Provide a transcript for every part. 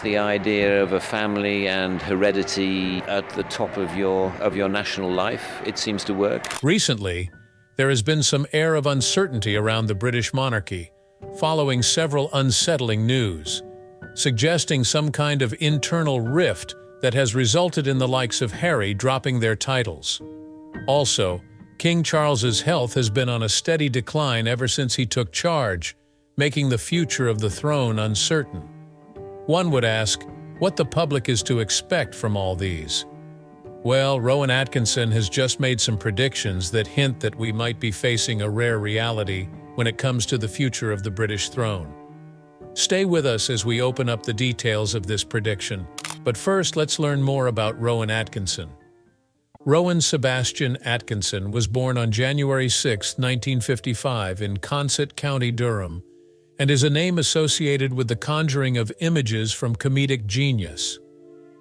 the idea of a family and heredity at the top of your national life. It seems to work. Recently, there has been some air of uncertainty around the British monarchy, following several unsettling news, suggesting some kind of internal rift that has resulted in the likes of Harry dropping their titles. Also, King Charles's health has been on a steady decline ever since he took charge, making the future of the throne uncertain. One would ask what the public is to expect from all these. Well, Rowan Atkinson has just made some predictions that hint that we might be facing a rare reality when it comes to the future of the British throne. Stay with us as we open up the details of this prediction. But first, let's learn more about Rowan Atkinson. Rowan Sebastian Atkinson was born on January 6, 1955 in Consett, County Durham, and is a name associated with the conjuring of images from comedic genius.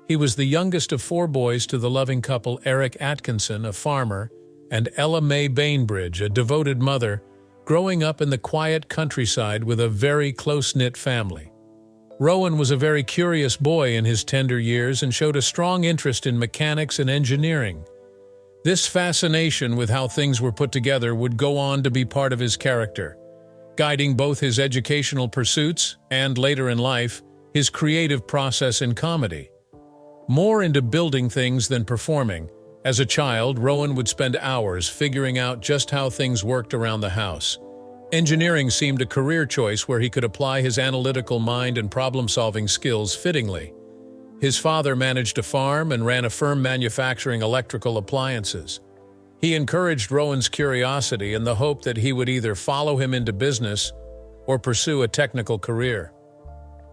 He was the youngest of 4 boys to the loving couple Eric Atkinson, a farmer, and Ella May Bainbridge, a devoted mother, growing up in the quiet countryside with a very close-knit family. Rowan was a very curious boy in his tender years and showed a strong interest in mechanics and engineering. This fascination with how things were put together would go on to be part of his character, guiding both his educational pursuits and, later in life, his creative process in comedy. More into building things than performing, as a child, Rowan would spend hours figuring out just how things worked around the house. Engineering seemed a career choice where he could apply his analytical mind and problem-solving skills fittingly. His father managed a farm and ran a firm manufacturing electrical appliances. He encouraged Rowan's curiosity in the hope that he would either follow him into business or pursue a technical career.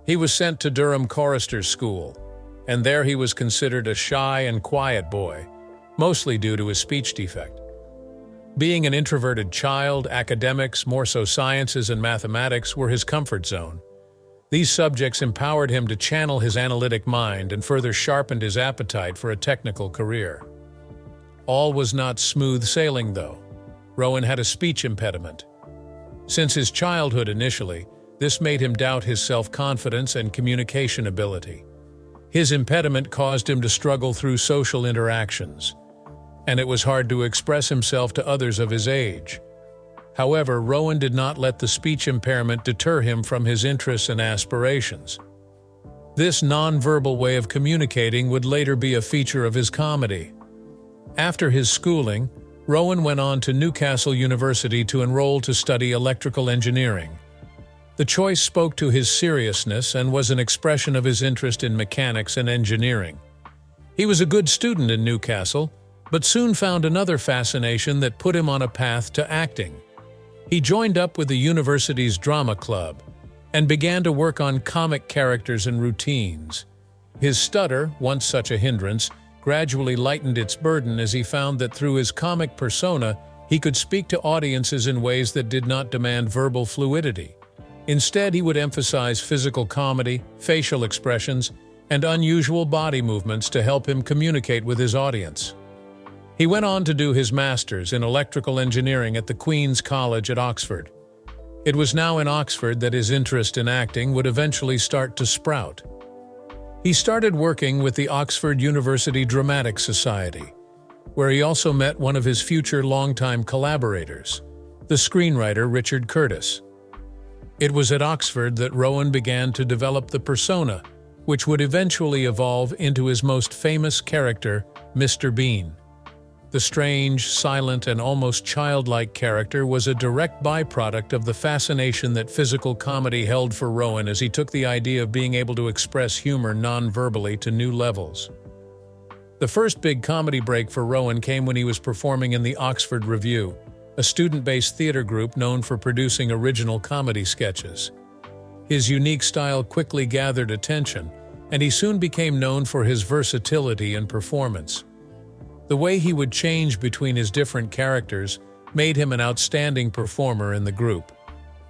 He was sent to Durham Chorister's School, and there he was considered a shy and quiet boy, mostly due to his speech defect. Being an introverted child, academics, more so sciences and mathematics, were his comfort zone. These subjects empowered him to channel his analytic mind and further sharpened his appetite for a technical career. All was not smooth sailing, though. Rowan had a speech impediment. Since his childhood initially, this made him doubt his self-confidence and communication ability. His impediment caused him to struggle through social interactions, and it was hard to express himself to others of his age. However, Rowan did not let the speech impairment deter him from his interests and aspirations. This non-verbal way of communicating would later be a feature of his comedy. After his schooling, Rowan went on to Newcastle University to enroll to study electrical engineering. The choice spoke to his seriousness and was an expression of his interest in mechanics and engineering. He was a good student in Newcastle, but soon found another fascination that put him on a path to acting. He joined up with the university's drama club and began to work on comic characters and routines. His stutter, once such a hindrance, gradually lightened its burden as he found that through his comic persona, he could speak to audiences in ways that did not demand verbal fluidity. Instead, he would emphasize physical comedy, facial expressions, and unusual body movements to help him communicate with his audience. He went on to do his master's in electrical engineering at the Queen's College at Oxford. It was now in Oxford that his interest in acting would eventually start to sprout. He started working with the Oxford University Dramatic Society, where he also met one of his future longtime collaborators, the screenwriter Richard Curtis. It was at Oxford that Rowan began to develop the persona, which would eventually evolve into his most famous character, Mr. Bean. The strange, silent, and almost childlike character was a direct byproduct of the fascination that physical comedy held for Rowan as he took the idea of being able to express humor non-verbally to new levels. The first big comedy break for Rowan came when he was performing in the Oxford Revue, a student-based theater group known for producing original comedy sketches. His unique style quickly gathered attention, and he soon became known for his versatility and performance. The way he would change between his different characters made him an outstanding performer in the group.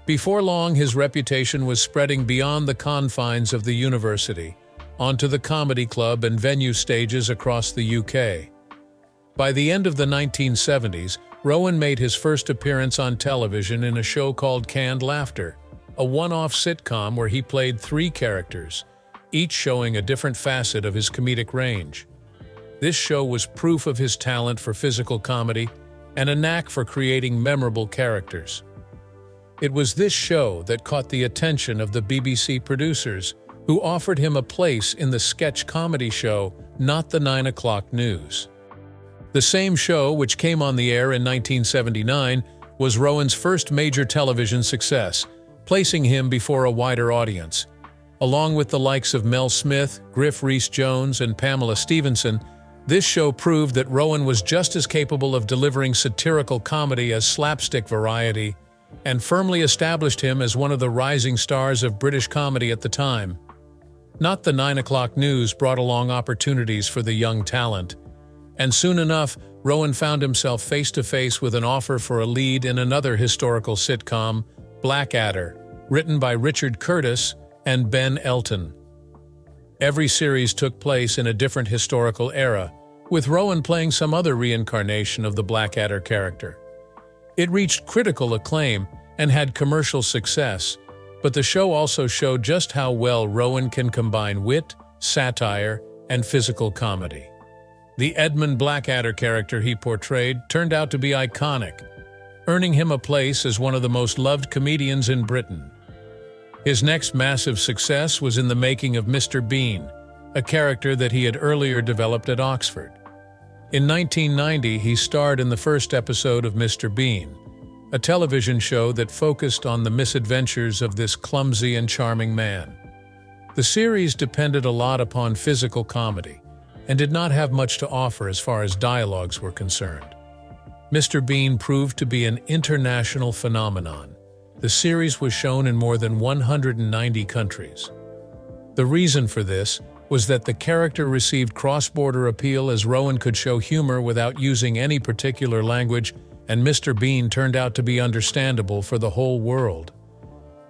Before long, his reputation was spreading beyond the confines of the university, onto the comedy club and venue stages across the UK. By the end of the 1970s, Rowan made his first appearance on television in a show called Canned Laughter, a one-off sitcom where he played 3 characters: each showing a different facet of his comedic range. This show was proof of his talent for physical comedy and a knack for creating memorable characters. It was this show that caught the attention of the BBC producers, who offered him a place in the sketch comedy show Not the 9 O'Clock News. The same show, which came on the air in 1979, was Rowan's first major television success, placing him before a wider audience. Along with the likes of Mel Smith, Griff Rhys-Jones, and Pamela Stephenson, this show proved that Rowan was just as capable of delivering satirical comedy as slapstick variety, and firmly established him as one of the rising stars of British comedy at the time. Not the 9 O'Clock News brought along opportunities for the young talent, and soon enough, Rowan found himself face-to-face with an offer for a lead in another historical sitcom, Blackadder, written by Richard Curtis and Ben Elton. Every series took place in a different historical era, with Rowan playing some other reincarnation of the Blackadder character. It reached critical acclaim and had commercial success, but the show also showed just how well Rowan can combine wit, satire, and physical comedy. The Edmund Blackadder character he portrayed turned out to be iconic, earning him a place as one of the most loved comedians in Britain. His next massive success was in the making of Mr. Bean, a character that he had earlier developed at Oxford. In 1990, he starred in the first episode of Mr. Bean, a television show that focused on the misadventures of this clumsy and charming man. The series depended a lot upon physical comedy, and did not have much to offer as far as dialogues were concerned. Mr. Bean proved to be an international phenomenon. The series was shown in more than 190 countries. The reason for this was that the character received cross-border appeal, as Rowan could show humor without using any particular language, and Mr. Bean turned out to be understandable for the whole world.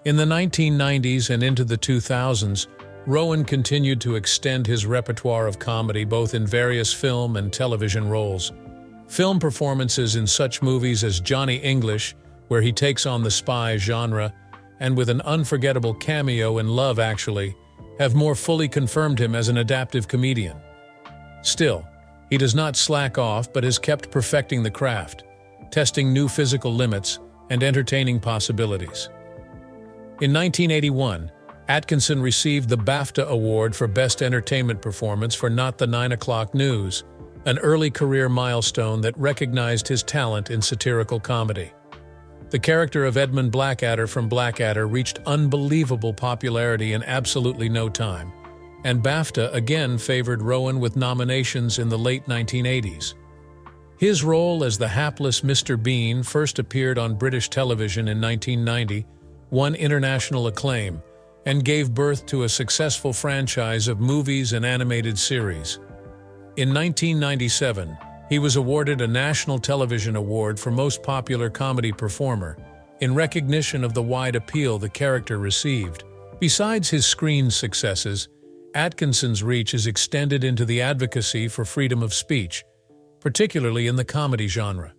In the 1990s and into the 2000s, Rowan continued to extend his repertoire of comedy both in various film and television roles. Film performances in such movies as Johnny English, where he takes on the spy genre, and with an unforgettable cameo in Love Actually, have more fully confirmed him as an adaptive comedian. Still, he does not slack off but has kept perfecting the craft, testing new physical limits and entertaining possibilities. In 1981, Atkinson received the BAFTA Award for Best Entertainment Performance for Not the 9 O'Clock News, an early career milestone that recognized his talent in satirical comedy. The character of Edmund Blackadder from Blackadder reached unbelievable popularity in absolutely no time, and BAFTA again favored Rowan with nominations in the late 1980s. His role as the hapless Mr. Bean first appeared on British television in 1990, won international acclaim, and gave birth to a successful franchise of movies and animated series. In 1997, he was awarded a National Television Award for Most Popular Comedy Performer, in recognition of the wide appeal the character received. Besides his screen successes, Atkinson's reach is extended into the advocacy for freedom of speech, particularly in the comedy genre.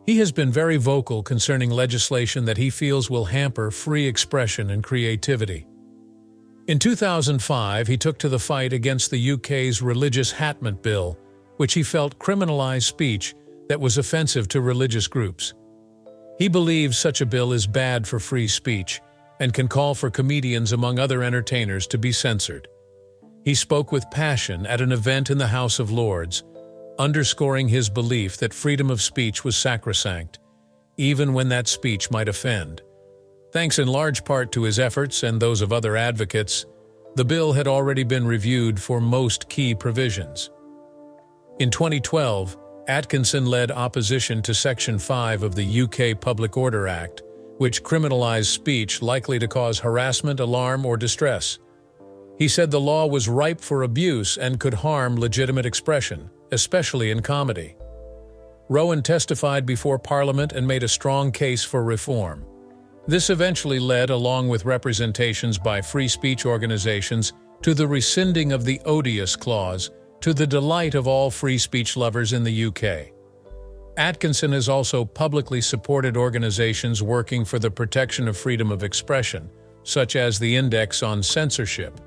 He has been very vocal concerning legislation that he feels will hamper free expression and creativity. In 2005, he took to the fight against the UK's Religious Hatment Bill, which he felt criminalized speech that was offensive to religious groups. He believes such a bill is bad for free speech and can call for comedians, among other entertainers, to be censored. He spoke with passion at an event in the House of Lords, underscoring his belief that freedom of speech was sacrosanct, even when that speech might offend. Thanks in large part to his efforts and those of other advocates, the bill had already been reviewed for most key provisions. In 2012, Atkinson led opposition to Section 5 of the UK Public Order Act, which criminalized speech likely to cause harassment, alarm, or distress. He said the law was ripe for abuse and could harm legitimate expression, especially in comedy. Rowan testified before Parliament and made a strong case for reform. This eventually led, along with representations by free speech organizations, to the rescinding of the odious clause, to the delight of all free speech lovers in the UK. Atkinson has also publicly supported organizations working for the protection of freedom of expression, such as the Index on Censorship.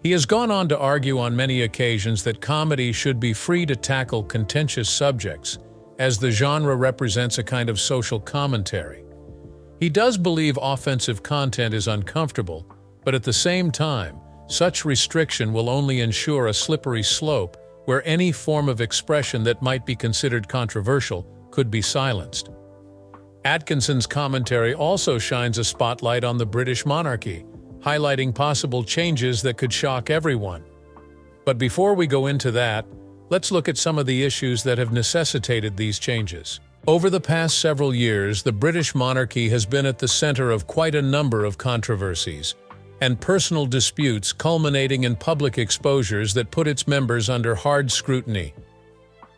He has gone on to argue on many occasions that comedy should be free to tackle contentious subjects, as the genre represents a kind of social commentary. He does believe offensive content is uncomfortable, but at the same time, such restriction will only ensure a slippery slope where any form of expression that might be considered controversial could be silenced. Atkinson's commentary also shines a spotlight on the British monarchy, highlighting possible changes that could shock everyone. But before we go into that, let's look at some of the issues that have necessitated these changes. Over the past several years, the British monarchy has been at the center of quite a number of controversies and personal disputes culminating in public exposures that put its members under hard scrutiny.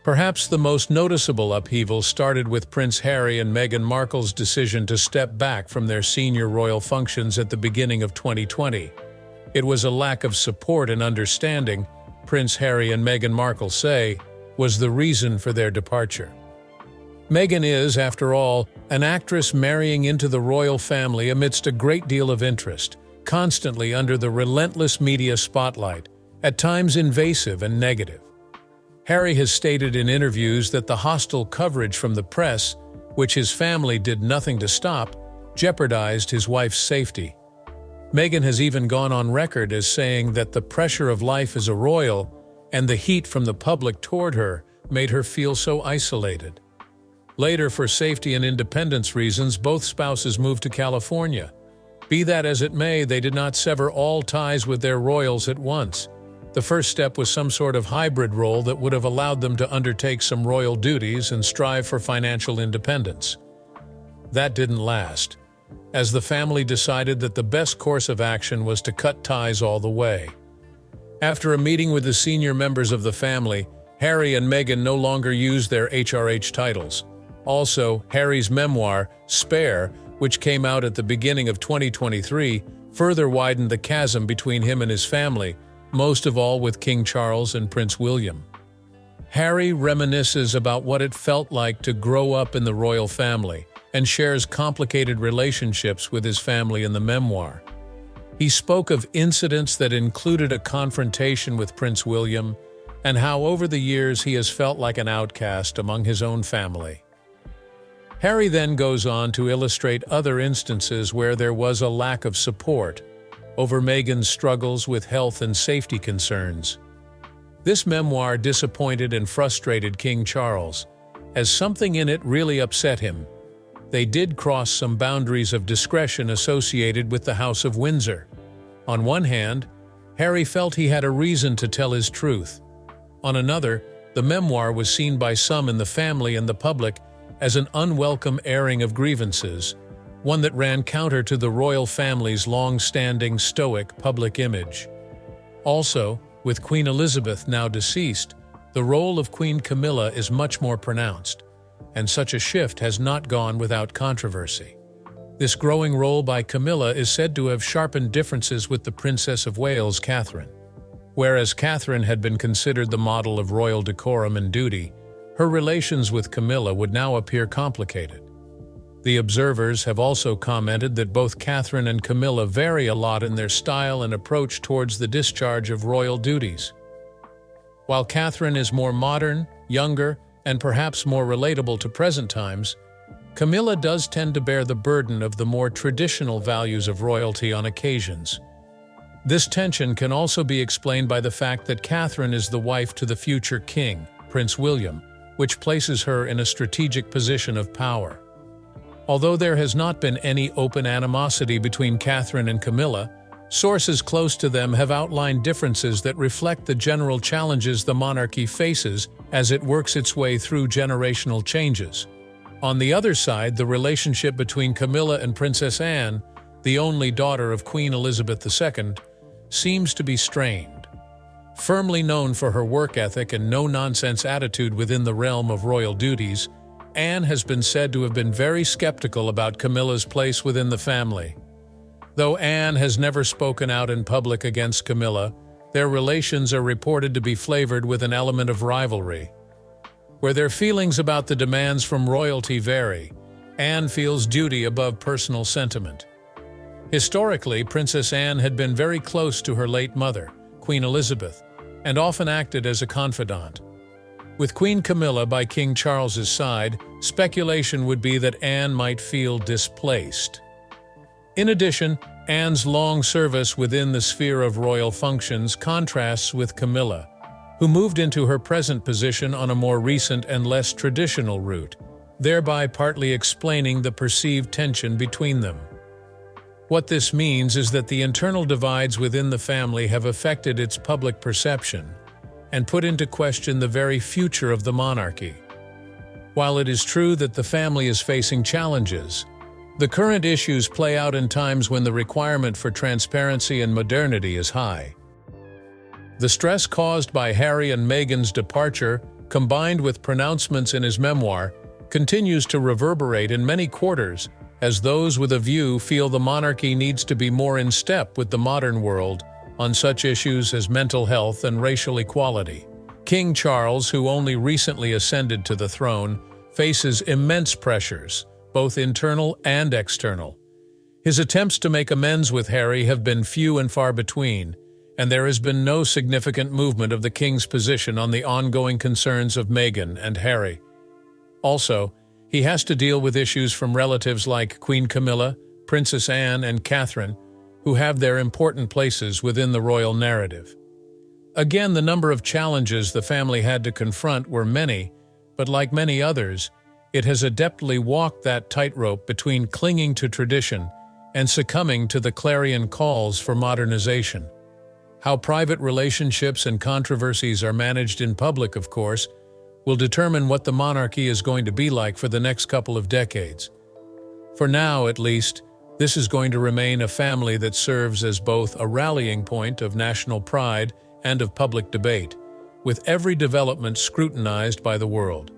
Perhaps the most noticeable upheaval started with Prince Harry and Meghan Markle's decision to step back from their senior royal functions at the beginning of 2020. It was a lack of support and understanding, Prince Harry and Meghan Markle say, was the reason for their departure. Meghan is, after all, an actress marrying into the royal family amidst a great deal of interest, constantly under the relentless media spotlight, at times invasive and negative. Harry has stated in interviews that the hostile coverage from the press, which his family did nothing to stop, jeopardized his wife's safety. Meghan has even gone on record as saying that the pressure of life as a royal and the heat from the public toward her made her feel so isolated. Later, for safety and independence reasons, both spouses moved to California. Be that as it may, they did not sever all ties with their royals at once. The first step was some sort of hybrid role that would have allowed them to undertake some royal duties and strive for financial independence. That didn't last, as the family decided that the best course of action was to cut ties all the way. After a meeting with the senior members of the family, Harry and Meghan no longer used their HRH titles. Also, Harry's memoir, Spare, which came out at the beginning of 2023, further widened the chasm between him and his family, most of all with King Charles and Prince William. Harry reminisces about what it felt like to grow up in the royal family and shares complicated relationships with his family in the memoir. He spoke of incidents that included a confrontation with Prince William and how over the years he has felt like an outcast among his own family. Harry then goes on to illustrate other instances where there was a lack of support over Meghan's struggles with health and safety concerns. This memoir disappointed and frustrated King Charles, as something in it really upset him. They did cross some boundaries of discretion associated with the House of Windsor. On one hand, Harry felt he had a reason to tell his truth. On another, the memoir was seen by some in the family and the public as an unwelcome airing of grievances, one that ran counter to the royal family's long-standing stoic public image. Also, with Queen Elizabeth now deceased, the role of Queen Camilla is much more pronounced, and such a shift has not gone without controversy. This growing role by Camilla is said to have sharpened differences with the Princess of Wales, Catherine. Whereas Catherine had been considered the model of royal decorum and duty, her relations with Camilla would now appear complicated. The observers have also commented that both Catherine and Camilla vary a lot in their style and approach towards the discharge of royal duties. While Catherine is more modern, younger, and perhaps more relatable to present times, Camilla does tend to bear the burden of the more traditional values of royalty on occasions. This tension can also be explained by the fact that Catherine is the wife to the future king, Prince William, which places her in a strategic position of power. Although there has not been any open animosity between Catherine and Camilla, sources close to them have outlined differences that reflect the general challenges the monarchy faces as it works its way through generational changes. On the other side, the relationship between Camilla and Princess Anne, the only daughter of Queen Elizabeth II, seems to be strained. Firmly known for her work ethic and no-nonsense attitude within the realm of royal duties, Anne has been said to have been very skeptical about Camilla's place within the family. Though Anne has never spoken out in public against Camilla, their relations are reported to be flavored with an element of rivalry. Where their feelings about the demands from royalty vary, Anne feels duty above personal sentiment. Historically, Princess Anne had been very close to her late mother, Queen Elizabeth, and often acted as a confidant. With Queen Camilla by King Charles's side, speculation would be that Anne might feel displaced. In addition, Anne's long service within the sphere of royal functions contrasts with Camilla, who moved into her present position on a more recent and less traditional route, thereby partly explaining the perceived tension between them. What this means is that the internal divides within the family have affected its public perception and put into question the very future of the monarchy. While it is true that the family is facing challenges, the current issues play out in times when the requirement for transparency and modernity is high. The stress caused by Harry and Meghan's departure, combined with pronouncements in his memoir, continues to reverberate in many quarters, as those with a view feel the monarchy needs to be more in step with the modern world on such issues as mental health and racial equality. King Charles, who only recently ascended to the throne, faces immense pressures, both internal and external. His attempts to make amends with Harry have been few and far between, and there has been no significant movement of the king's position on the ongoing concerns of Meghan and Harry. Also, he has to deal with issues from relatives like Queen Camilla, Princess Anne, and Catherine, who have their important places within the royal narrative. Again, the number of challenges the family had to confront were many, but like many others, it has adeptly walked that tightrope between clinging to tradition and succumbing to the clarion calls for modernization. How private relationships and controversies are managed in public, of course, will determine what the monarchy is going to be like for the next couple of decades. For now, at least, this is going to remain a family that serves as both a rallying point of national pride and of public debate, with every development scrutinized by the world.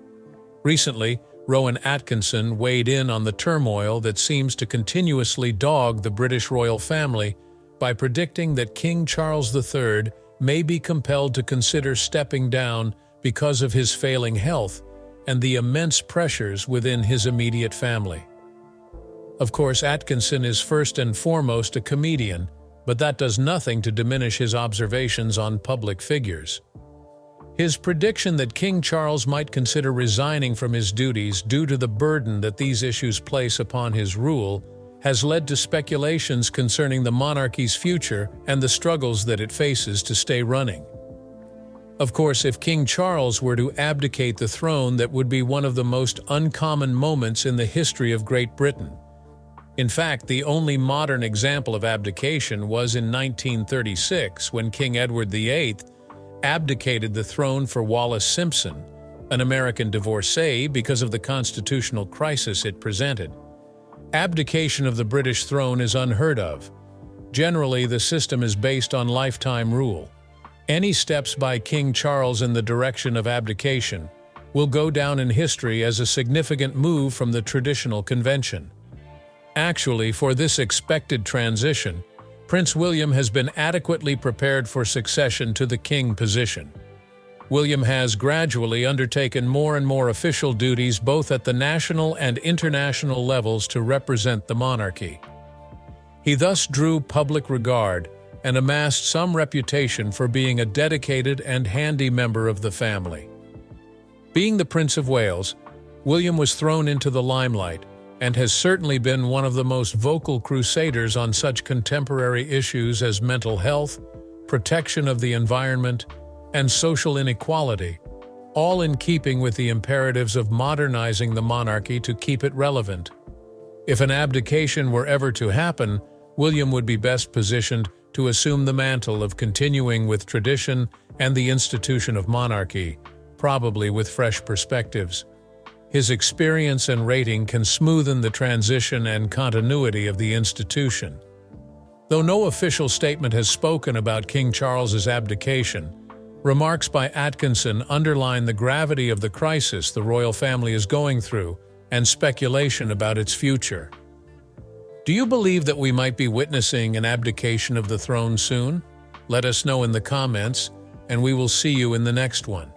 Recently, Rowan Atkinson weighed in on the turmoil that seems to continuously dog the British royal family by predicting that King Charles III may be compelled to consider stepping down because of his failing health and the immense pressures within his immediate family. Of course, Atkinson is first and foremost a comedian, but that does nothing to diminish his observations on public figures. His prediction that King Charles might consider resigning from his duties due to the burden that these issues place upon his rule has led to speculations concerning the monarchy's future and the struggles that it faces to stay running. Of course, if King Charles were to abdicate the throne, that would be one of the most uncommon moments in the history of Great Britain. In fact, the only modern example of abdication was in 1936, when King Edward VIII abdicated the throne for Wallis Simpson, an American divorcee, because of the constitutional crisis it presented. Abdication of the British throne is unheard of. Generally, the system is based on lifetime rule. Any steps by King Charles in the direction of abdication will go down in history as a significant move from the traditional convention. Actually, for this expected transition, Prince William has been adequately prepared for succession to the king position. William has gradually undertaken more and more official duties both at the national and international levels to represent the monarchy. He thus drew public regard and amassed some reputation for being a dedicated and handy member of the family. Being the Prince of Wales, William was thrown into the limelight and has certainly been one of the most vocal crusaders on such contemporary issues as mental health, protection of the environment, and social inequality, all in keeping with the imperatives of modernizing the monarchy to keep it relevant. If an abdication were ever to happen, William would be best positioned to assume the mantle of continuing with tradition and the institution of monarchy, probably with fresh perspectives. His experience and rating can smoothen the transition and continuity of the institution. Though no official statement has spoken about King Charles's abdication, remarks by Atkinson underline the gravity of the crisis the royal family is going through and speculation about its future. Do you believe that we might be witnessing an abdication of the throne soon? Let us know in the comments, and we will see you in the next one.